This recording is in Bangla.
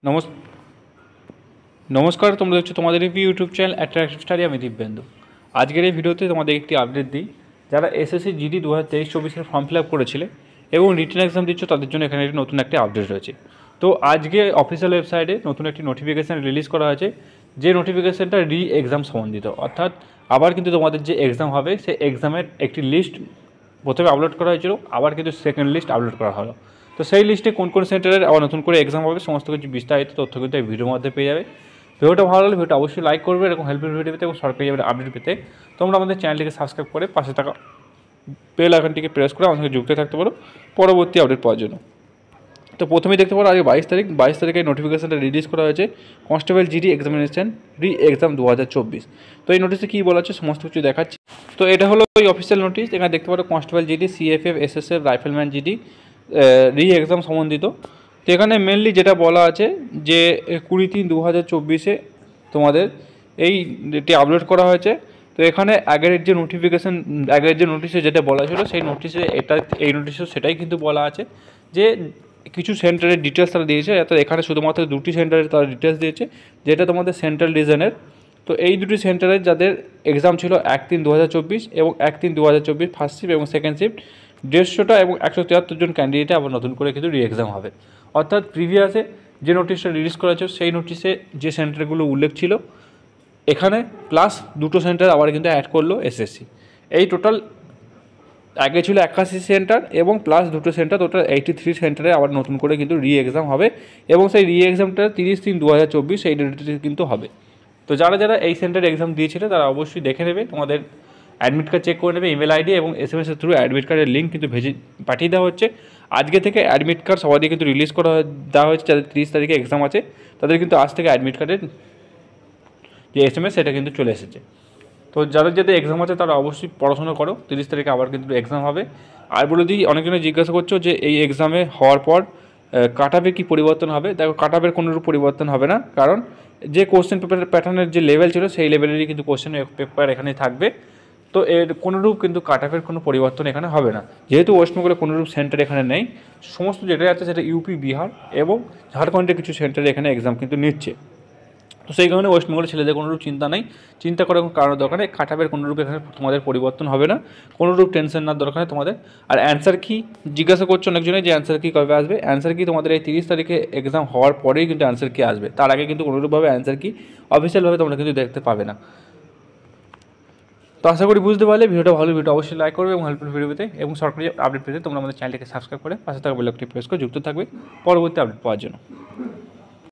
নমস নমস্কার, তোমরা দেখছো তোমাদের ইউটিউব চ্যানেল অ্যাট্রাকটিভ স্টাডি। আমি দিব্যেন্দু। আজকের এই ভিডিওতে তোমাদের একটি আপডেট দিই। যারা SSC GD 2023-24 form fill up করেছিলে এবং রিটেন এক্সাম দিচ্ছ, তাদের জন্য এখানে একটি নতুন একটা আপডেট রয়েছে। তো আজকে অফিসিয়াল ওয়েবসাইটে নতুন একটি নোটিফিকেশান রিলিজ করা হয়েছে, যে নোটিফিকেশানটা এক্সাম সম্বন্ধিত। অর্থাৎ আবার কিন্তু তোমাদের যে এক্সাম হবে সেই এক্সামের একটি লিস্ট প্রথমে আপলোড করা হয়েছিল, আবার কিন্তু সেকেন্ড লিস্ট আপলোড করা হলো। তো সেই লিস্টে কোন কোন সেন্টারের আবার নতুন করে এক্সাম হবে সমস্ত কিছু বিস্তারিত তথ্য কিন্তু এই ভিডিওর মধ্যে পেয়ে যাবে। ভিডিওটা ভালো লাগলে ভিডিওটা অবশ্যই লাইক করবে। এরকম হেল্পফুল ভিডিও পেতে এবং সরকারি আপডেট পেতে তোমরা আমাদের চ্যানেলটিকে সাবস্ক্রাইব করে পাশে থাকা বেল আইকনটিকে প্রেস করে আমাদের সঙ্গে যুক্ত থাকতে পারো পরবর্তী আপডেট পাওয়ার জন্য। তো প্রথমেই দেখতে পারো আজকে 22 তারিখে নোটিফিকেশানটা রিলিজ করা হয়েছে, কনস্টেবল জিডি এক্সামিনেশন এক্সাম 2024। তো এই নোটিশে কী বলা হচ্ছে সমস্ত কিছু দেখাচ্ছি। তো এটা হলো ওই অফিসিয়াল নোটিশ। এখানে দেখতে পারো constable GD, CFF, SSF, rifleman GD exam সম্বন্ধিত। তো এখানে মেনলি যেটা বলা আছে যে 20/3/2024 তোমাদের এটি আপলোড করা হয়েছে। তো এখানে আগের যে নোটিশে যেটা বলা ছিল সেই নোটিশে এই নোটিশে সেটাই কিন্তু বলা আছে যে কিছু সেন্টারের ডিটেলস তারা দিয়েছে। অর্থাৎ এখানে শুধুমাত্র দুটি সেন্টারের তারা ডিটেলস দিয়েছে, যেটা তোমাদের সেন্ট্রাল রিজনের। তো এই দুটি সেন্টারের যাদের এক্সাম ছিল 1/3/2024 এবং 1/3/2024 ফার্স্ট শিফট এবং সেকেন্ড শিফট, 150টা এবং 173 জন ক্যান্ডিডেটে আবার নতুন করে কিন্তু এক্সাম হবে। অর্থাৎ প্রিভিয়াসে যে নোটিশটা রিলিজ করা হয়েছে সেই নোটিশে যে সেন্টারগুলো উল্লেখ ছিল এখানে প্লাস দুটো সেন্টার আবার কিন্তু অ্যাড করলো এসএসসি। এই টোটাল আগে ছিল 81 সেন্টার এবং প্লাস দুটো সেন্টার, টোটাল 83 সেন্টারে আবার নতুন করে কিন্তু এক্সাম হবে এবং সেই এক্সামটা 30/3/2024 এই ডেটে কিন্তু হবে। তো যারা যারা এই সেন্টারে এক্সাম দিয়েছিল তারা অবশ্যই দেখে নেবে, তোমাদের অ্যাডমিট কার্ড চেক করে নেবে। ইমেল আইডি এবং এসএমএসের থ্রু অ্যাডমিট কার্ডের লিঙ্ক কিন্তু পাঠিয়ে দেওয়া হচ্ছে। আজকে থেকে অ্যাডমিট কার্ড সবাইকে কিন্তু রিলিজ দেওয়া হয়েছে। যাদের 30 তারিখে এক্সাম আছে তাদের কিন্তু আজ থেকে অ্যাডমিট কার্ডের যে এসএমএস সেটা কিন্তু চলে এসেছে। তো যাদের যাদের এক্সাম আছে তারা অবশ্যই পড়াশোনা করো, 30 তারিখে আবার কিন্তু এক্সাম হবে। আর বলে দিই, অনেকজনে জিজ্ঞাসা করছো যে এই এক্সামে হওয়ার পর কাট অফে কী পরিবর্তন হবে। দেখো, কাট অফের কোনোরূপ পরিবর্তন হবে না, কারণ যে কোশ্চেন পেপারের প্যাটার্নের যে লেভেল ছিল সেই লেভেলেরই কিন্তু কোশ্চেন পেপার এখানে থাকবে। তো এর কোনোরূপ কিন্তু কাট অফের কোনো পরিবর্তন এখানে হবে না, যেহেতু ওয়েস্টবেঙ্গলের কোনোরূপ সেন্টার এখানে নেই। সমস্ত যেটা আছে সেটা ইউপি, বিহার এবং ঝাড়খণ্ডের কিছু সেন্টারে এখানে এক্সাম কিন্তু নিচ্ছে। তো সেই কারণে ওয়েস্টবেঙ্গলের ছেলেদের কোনোরূপ চিন্তা নেই, চিন্তা করার কারণ দরকার নেই। কাট অফের কোনোরূপ এখানে তোমাদের পরিবর্তন হবে না, কোনোরূপ টেনশন না দরকার নেই তোমাদের। আর অ্যান্সার কি জিজ্ঞাসা করছো অনেকজনে যে অ্যান্সার কি কবে আসবে। অ্যান্সার কি তোমাদের এই 30 তারিখে এক্সাম হওয়ার পরেই কিন্তু অ্যান্সার কি আসবে, তার আগে কিন্তু কোনোরূপভাবে অ্যান্সার কি অফিসিয়ালভাবে তোমরা কিন্তু দেখতে পাবে না। তো আশা করি বুঝতে পারলে। ভিডিওটা অবশ্যই লাইক করবে এবং হেল্পফুল ভিডিও পেতে এবং সরকারি আপডেট পেতে তোমরা আমাদের চ্যানেলটিকে সাবস্ক্রাইব করে পাশে থাকা বেল আইকনটি প্রেস করে যুক্ত থাকবে পরবর্তী আপডেট পাওয়ার জন্য।